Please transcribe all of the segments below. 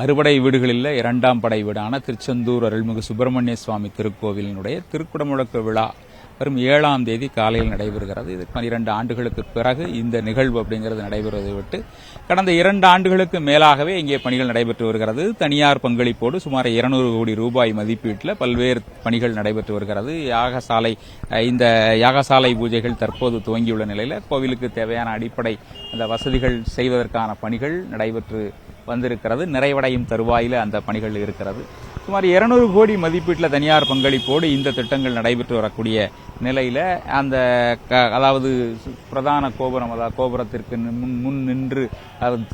அறுபடை வீடுகளில் இரண்டாம் படை வீடான திருச்செந்தூர் அருள்மிகு சுப்பிரமணிய சுவாமி திருக்கோவிலினுடைய திருக்குடமுழக்கு விழா வரும் 7ஆம் தேதி காலையில் நடைபெறுகிறது. இது 12 ஆண்டுகளுக்கு பிறகு இந்த நிகழ்வு அப்படிங்கிறது நடைபெறுவதை விட்டு கடந்த 2 ஆண்டுகளுக்கு மேலாகவே இங்கே பணிகள் நடைபெற்று வருகிறது. தனியார் பங்களிப்போடு சுமார் 200 கோடி ரூபாய் மதிப்பீட்டில் பல்வேறு பணிகள் நடைபெற்று வருகிறது. இந்த யாகசாலை பூஜைகள் தற்போது துவங்கியுள்ள நிலையில் கோவிலுக்கு தேவையான அடிப்படை அந்த வசதிகள் செய்வதற்கான பணிகள் நடைபெற்று வந்திருக்கிறது. நிறைவடையும் தருவாயில அந்த பணிகள் இருக்கிறது. சுமார் 200 கோடி மதிப்பீட்டில் தனியார் பங்களிப்போடு இந்த திட்டங்கள் நடைபெற்று வரக்கூடிய நிலையில அந்த அதாவது பிரதான கோபுரம் கோபுரத்திற்கு முன் நின்று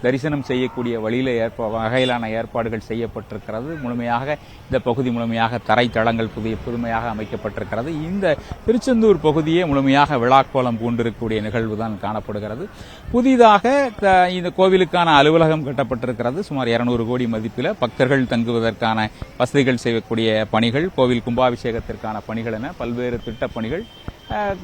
தரிசனம் செய்யக்கூடிய வழியில வகையிலான ஏற்பாடுகள் செய்யப்பட்டிருக்கிறது. முழுமையாக இந்த பகுதி முழுமையாக தரைத்தளங்கள் புதுமையாக அமைக்கப்பட்டிருக்கிறது. இந்த திருச்செந்தூர் பகுதியே முழுமையாக விழாக்கோலம் பூண்டிருக்கக்கூடிய நிகழ்வு தான் காணப்படுகிறது. புதிதாக இந்த கோவிலுக்கான அலுவலகம் கட்டப்பட்டிருக்கிறது. சுமார் 200 கோடி மதிப்பில் பக்தர்கள் தங்குவதற்கான வசதிகள் செய்யக்கூடிய பணிகள், கோவில் கும்பாபிஷேகத்திற்கான பணிகள் என பல்வேறு திட்டப் பணிகள்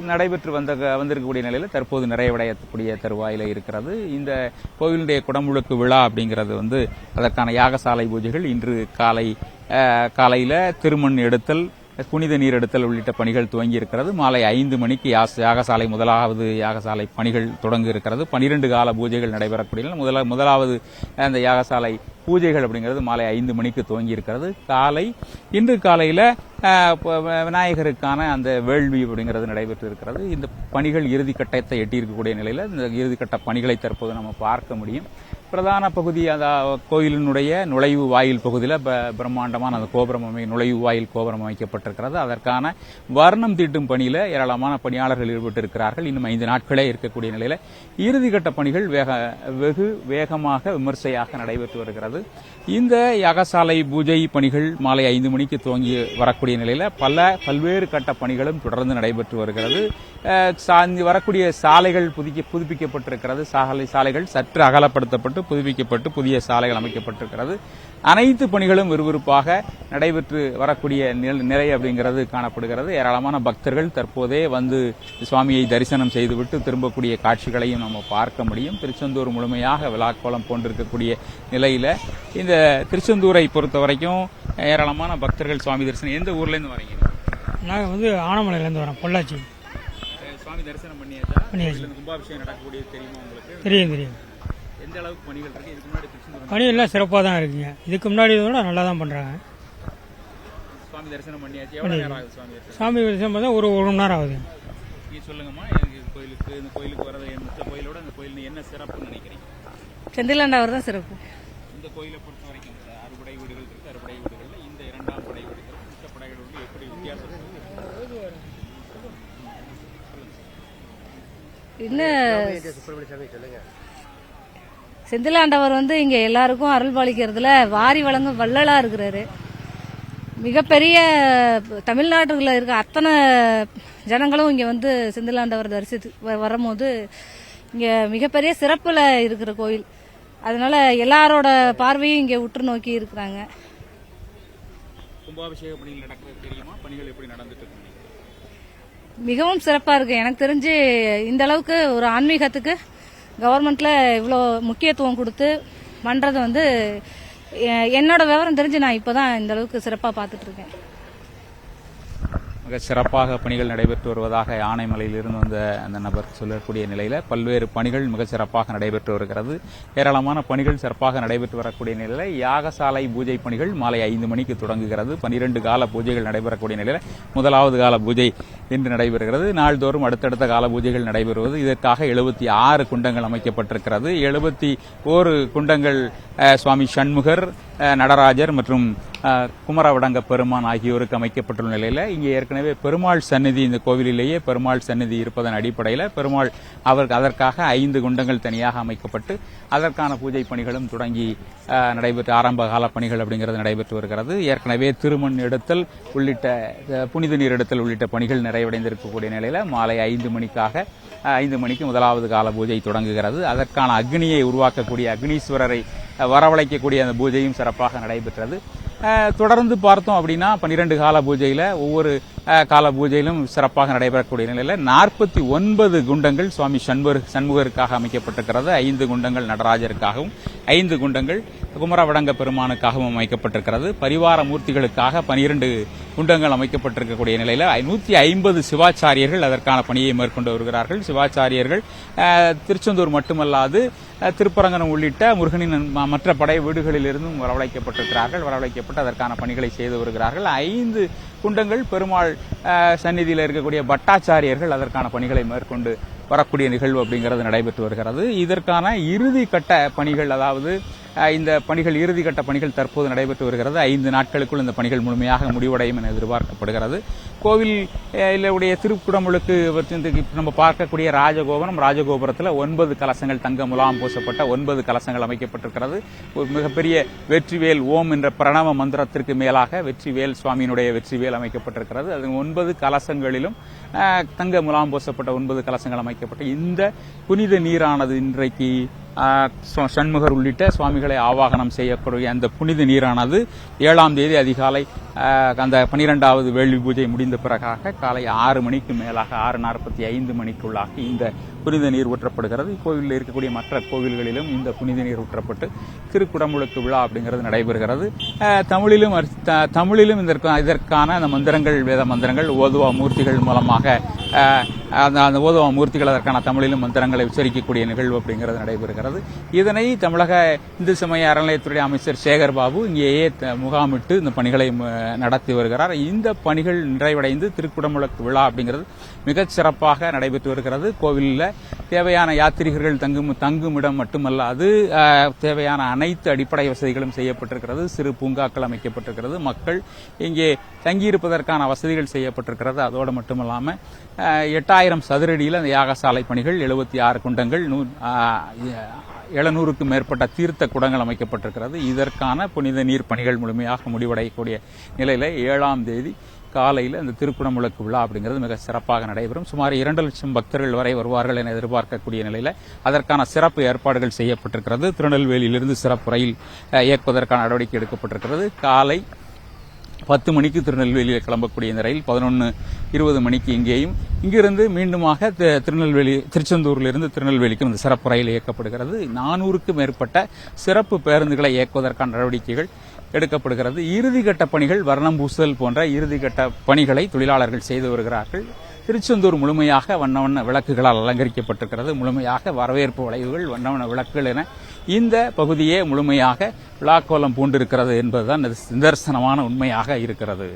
நடைபெற்று வந்திருக்கக்கூடிய நிலையில் தற்போது நிறைவடையக்கூடிய தருவாயில இருக்கிறது. இந்த கோவிலுடைய குடமுழுக்கு விழா அப்படிங்கிறது அதற்கான யாகசாலை பூஜைகள் இன்று காலையில திருமண் எடுத்தல், புனித நீர் எடுத்தல் உள்ளிட்ட பணிகள் துவங்கி இருக்கிறது. மாலை 5 மணிக்கு யாகசாலை முதலாவது யாகசாலை பணிகள் தொடங்க இருக்கிறது. 12 கால பூஜைகள் நடைபெறக்கூடிய முதலாவது அந்த யாகசாலை பூஜைகள் அப்படிங்கிறது மாலை 5 மணிக்கு துவங்கி இருக்கிறது. இன்று காலையில விநாயகருக்கான அந்த வேள்வி அப்படிங்கிறது நடைபெற்று இருக்கிறது. இந்த பணிகள் இறுதிக்கட்டத்தை எட்டியிருக்கக்கூடிய நிலையில இந்த இறுதிக்கட்ட பணிகளை தற்போது நம்ம பார்க்க முடியும். பிரதான பகுதி கோயிலினுடைய நுழைவு வாயில் பகுதியில் பிரம்மாண்டமான அந்த கோபுரம் நுழைவு வாயில் கோபுரம் அமைக்கப்பட்டிருக்கிறது. அதற்கான வர்ணம் தீட்டும் பணியில ஏராளமான பணியாளர்கள் ஈடுபட்டிருக்கிறார்கள். இன்னும் 5 நாட்களே இருக்கக்கூடிய நிலையில இறுதிக்கட்ட பணிகள் வெகு வேகமாக விமர்சையாக நடைபெற்று வருகிறது. இந்த யாகசாலை பூஜை பணிகள் மாலை 5 மணிக்கு துவங்கி வரக்கூடிய நிலையில பல்வேறு கட்ட பணிகளும் தொடர்ந்து நடைபெற்று வருகிறது. வரக்கூடிய சாலைகள் புதுப்பிக்கப்பட்டிருக்கிறது. சாலைகள் சற்று அகலப்படுத்தப்பட்டு புதுப்பிக்கப்பட்டு புதிய சாலைகள் அமைக்கப்பட்டிருக்கிறது. அனைத்து பணிகளும் விறுவிறுப்பாக நடைபெற்று வரக்கூடிய நிலை அப்படிங்கிறது காணப்படுகிறது. ஏராளமான பக்தர்கள் தற்போதே சுவாமியை தரிசனம் செய்துவிட்டு திரும்பக்கூடிய காட்சிகளையும் நம்ம பார்க்க முடியும். திருச்செந்தூர் முழுமையாக விழாக்கோலம் போன்றிருக்கக்கூடிய நிலையில இந்த திருச்செந்தூரை பொறுத்த வரைக்கும் ஏராளமான பக்தர்கள் சுவாமி தரிசனம். எந்த ஊர்ல இருந்து வரீங்க? நாங்கள் ஆனமலையில இருந்து வரோம், பொள்ளாச்சி. சுவாமி தரிசனம் பண்ணியாச்சு. கும்பாபிஷேகம் நடக்கக்கூடிய தெரியுமா உங்களுக்கு? தெரியும். எந்த அளவுக்கு பணிகள் இருக்கு? இதுக்கு முன்னாடி பணி எல்லாம் சிறப்பாக தான் இருக்குங்க. இதுக்கு முன்னாடி விட நல்லா தான் பண்றாங்க. சுவாமி தரிசனம் பண்ணியாச்சு. எவ்வளவு நேரம் ஆகுது சாமி தரிசனம் பண்ணா ஒரு மணி நேரம் ஆகுது. நீ சொல்லுங்கம்மா, இந்த கோயிலுக்கு வரது மற்ற கோயிலோட இந்த கோயில் என்ன சிறப்புன்னு நினைக்கிறீங்க? செந்திலாண்டவர் தான் சிறப்பு. இந்த கோயிலை பொறுத்த வரைக்கும் அறுபடை வீடுகள் இருக்கு. அறுபடை வீடுகள்ல இந்த 2ஆம் படை வீடுகள் மற்ற படைகளோடு எப்படி வித்தியாசம்? செந்திலாண்டவர் இங்க எல்லாருக்கும் அருள் பாலிக்கிறதுல வாரி வழங்கும் வள்ளலா இருக்கிறாரு. மிகப்பெரிய தமிழ்நாட்டுல இருக்க அத்தனை ஜனங்களும் இங்க செந்திலாண்டவர் தரிசித்து வரும்போது இங்க மிகப்பெரிய சிறப்புல இருக்கிற கோயில். அதனால எல்லாரோட பார்வையும் இங்க உற்று நோக்கி இருக்கிறாங்க. கும்பாபிஷேக பணிகள் நடக்கிறது தெரியுமா? பணிகள் எப்படி நடந்துட்டு இருக்கு? மிகவும் சிறப்பா இருக்கு. எனக்கு தெரிஞ்சு இந்த அளவுக்கு ஒரு ஆன்மீகத்துக்கு கவர்மெண்ட்ல இவ்வளோ முக்கியத்துவம் கொடுத்து பண்றது என்னோட விவரம் தெரிஞ்சு நான் இப்பதான் இந்த அளவுக்கு சிறப்பா பார்த்துட்டு இருக்கேன். மிக சிறப்பாக பணிகள் நடைபெற்று வருவதாக ஆனைமலையில் இருந்து வந்த அந்த நபர் சொல்லக்கூடிய நிலையில பல்வேறு பணிகள் மிக சிறப்பாக நடைபெற்று வருகிறது. ஏராளமான பணிகள் சிறப்பாக நடைபெற்று வரக்கூடிய நிலையில யாகசாலை பூஜை பணிகள் மாலை 5 மணிக்கு தொடங்குகிறது. 12 கால பூஜைகள் நடைபெறக்கூடிய நிலையில முதலாவது கால பூஜை இன்று நடைபெறுகிறது. நாள்தோறும் அடுத்தடுத்த கால பூஜைகள் நடைபெறுவது. இதற்காக 76 குண்டங்கள் அமைக்கப்பட்டிருக்கிறது. 71 குண்டங்கள் சுவாமி சண்முகர், நடராஜர் மற்றும் குமரவிடங்க பெருமான் ஆகியோருக்கு அமைக்கப்பட்டுள்ள நிலையில இங்கே ஏற்கனவே பெருமாள் சந்நிதி, இந்த கோவிலிலேயே பெருமாள் சந்நிதி இருப்பதன் அடிப்படையில் பெருமாள் அதற்காக 5 குண்டங்கள் தனியாக அமைக்கப்பட்டு அதற்கான பூஜை பணிகளும் தொடங்கி நடைபெற்று ஆரம்ப கால பணிகள் அப்படிங்கிறது நடைபெற்று வருகிறது. ஏற்கனவே திருமண் எடுத்தல் உள்ளிட்ட புனித நீர் எடுத்தல் உள்ளிட்ட பணிகள் நிறைவடைந்திருக்கக்கூடிய நிலையில மாலை 5 மணிக்கு முதலாவது கால பூஜை தொடங்குகிறது. அதற்கான அக்னியை உருவாக்கக்கூடிய அக்னீஸ்வரரை வரவழைக்கக்கூடிய அந்த பூஜையும் சிறப்பாக நடைபெற்றது. தொடர்ந்து பார்த்தோம் அப்படின்னா 12 கால பூஜையில ஒவ்வொரு கால பூஜையிலும் சிறப்பாக நடைபெறக்கூடிய நிலையில் 49 குண்டங்கள் சுவாமி சண்முகருக்காக அமைக்கப்பட்டிருக்கிறது. 5 குண்டங்கள் நடராஜருக்காகவும் 5 குண்டங்கள் குமரவடங்க பெருமானுக்காகவும் அமைக்கப்பட்டிருக்கிறது. பரிவார மூர்த்திகளுக்காக 12 குண்டங்கள் அமைக்கப்பட்டிருக்கக்கூடிய நிலையில் 150 சிவாச்சாரியர்கள் அதற்கான பணியை மேற்கொண்டு வருகிறார்கள். சிவாச்சாரியர்கள் திருச்செந்தூர் மட்டுமல்லாது திருப்பரங்கனம் உள்ளிட்ட முருகனின் மற்ற படை வீடுகளிலிருந்தும் வரவழைக்கப்பட்டிருக்கிறார்கள். வரவழைக்கப்பட்டு அதற்கான பணிகளை செய்து வருகிறார்கள். 5 குண்டங்கள் பெருமாள் சந்நிதியில் இருக்கக்கூடிய பட்டாச்சாரியர்கள் அதற்கான பணிகளை மேற்கொண்டு வரக்கூடிய நிகழ்வு அப்படிங்கிறது நடைபெற்று வருகிறது. இதற்கான இறுதி கட்ட பணிகள், அதாவது இந்த பணிகள் இறுதிக்கட்ட பணிகள் தற்போது நடைபெற்று வருகிறது. 5 நாட்களுக்குள் இந்த பணிகள் முழுமையாக முடிவடையும் என எதிர்பார்க்கப்படுகிறது. கோவிலுடைய திருக்குடமுழுக்கு நம்ம பார்க்கக்கூடிய ராஜகோபுரத்தில் 9 கலசங்கள் தங்க முலாம் பூசப்பட்ட 9 கலசங்கள் அமைக்கப்பட்டிருக்கிறது. ஒரு மிகப்பெரிய வெற்றிவேல் ஓம் என்ற பிரணவ மந்திரத்திற்கு மேலாக வெற்றிவேல் சுவாமியினுடைய வெற்றிவேல் அமைக்கப்பட்டிருக்கிறது. அது 9 கலசங்களிலும் தங்க முலாம் பூசப்பட்ட 9 கலசங்கள் அமைக்கப்பட்ட இந்த புனித நீரானது இன்றைக்கு சண்முகர் உள்ளிட்ட சுவாமிகளை ஆவாகனம் செய்யக்கூடிய அந்த புனித நீரானது 7ஆம் தேதி அதிகாலை அந்த 12வது வேள்வி பூஜை முடிந்த பிறகாக காலை 6 மணிக்கு மேலாக 6:45 மணிக்குள்ளாக இந்த புனித நீர் ஊற்றப்படுகிறது. கோவிலில் இருக்கக்கூடிய மற்ற கோவில்களிலும் இந்த புனித நீர் ஊற்றப்பட்டு திருக்குடமுழுக்கு விழா அப்படிங்கிறது நடைபெறுகிறது. தமிழிலும் இதற்கான அந்த மந்திரங்கள், வேத மந்திரங்கள் ஓதுவா மூர்த்திகள் மூலமாக அந்த ஓதுவா மூர்த்திகள் அதற்கான தமிழிலும் மந்திரங்களை உச்சரிக்கக்கூடிய நிகழ்வு அப்படிங்கிறது நடைபெறுகிறது. இதனை தமிழக இந்து சமய அறநிலையத்துறை அமைச்சர் சேகர் பாபு இங்கேயே முகாமிட்டு இந்த பணிகளை நடத்தி வருகிறார். இந்த பணிகள் நிறைவடைந்து திருக்குடமுழுக்கு விழா அப்படிங்கிறது மிகச் சிறப்பாக நடைபெற்று வருகிறது. கோவிலில் தேவையான யாத்திரிகர்கள் தங்கும் இடம் மட்டுமல்லாது தேவையான அனைத்து அடிப்படை வசதிகளும் செய்யப்பட்டிருக்கிறது. சிறு பூங்காக்கள் அமைக்கப்பட்டிருக்கிறது. மக்கள் இங்கே தங்கியிருப்பதற்கான வசதிகள் செய்யப்பட்டிருக்கிறது. அதோடு மட்டுமல்லாமல் 8000 சதுரடியில் அந்த யாகசாலை பணிகள், 76 குண்டங்கள், 700க்கும் மேற்பட்ட தீர்த்த குடங்கள் அமைக்கப்பட்டிருக்கிறது. இதற்கான புனித நீர் பணிகள் முழுமையாக முடிவடையக்கூடிய நிலையில் 7ஆம் தேதி காலையில் அந்த திருக்குடமுழுக்கு விழா அப்படிங்கிறது மிக சிறப்பாக நடைபெறும். சுமார் 2 லட்சம் பக்தர்கள் வரை வருவார்கள் என எதிர்பார்க்கக்கூடிய நிலையில் அதற்கான சிறப்பு ஏற்பாடுகள் செய்யப்பட்டிருக்கிறது. திருநெல்வேலியிலிருந்து சிறப்பு ரயில் இயக்குவதற்கான நடவடிக்கை எடுக்கப்பட்டிருக்கிறது. காலை 10 மணிக்கு திருநெல்வேலியில் கிளம்பக்கூடிய இந்த ரயில் 11:20 மணிக்கு இங்கேயும், இங்கிருந்து மீண்டுமாக திருச்செந்தூரிலிருந்து திருநெல்வேலிக்கும் இந்த சிறப்பு ரயில் இயக்கப்படுகிறது. 400க்கும் மேற்பட்ட சிறப்பு பேருந்துகளை இயக்குவதற்கான நடவடிக்கைகள் எடுக்கப்படுகிறது. இறுதிக்கட்ட பணிகள், வர்ணம் பூசல் போன்ற இறுதிக்கட்ட பணிகளை தொழிலாளர்கள் செய்து வருகிறார்கள். திருச்செந்தூர் முழுமையாக வண்ண விளக்குகளால் அலங்கரிக்கப்பட்டிருக்கிறது. முழுமையாக வரவேற்பு வளைவுகள், வண்ண விளக்குகள் என இந்த பகுதியே முழுமையாக விழாக்கோலம் பூண்டிருக்கிறது என்பதுதான் நிதர்சனமான உண்மையாக இருக்கிறது.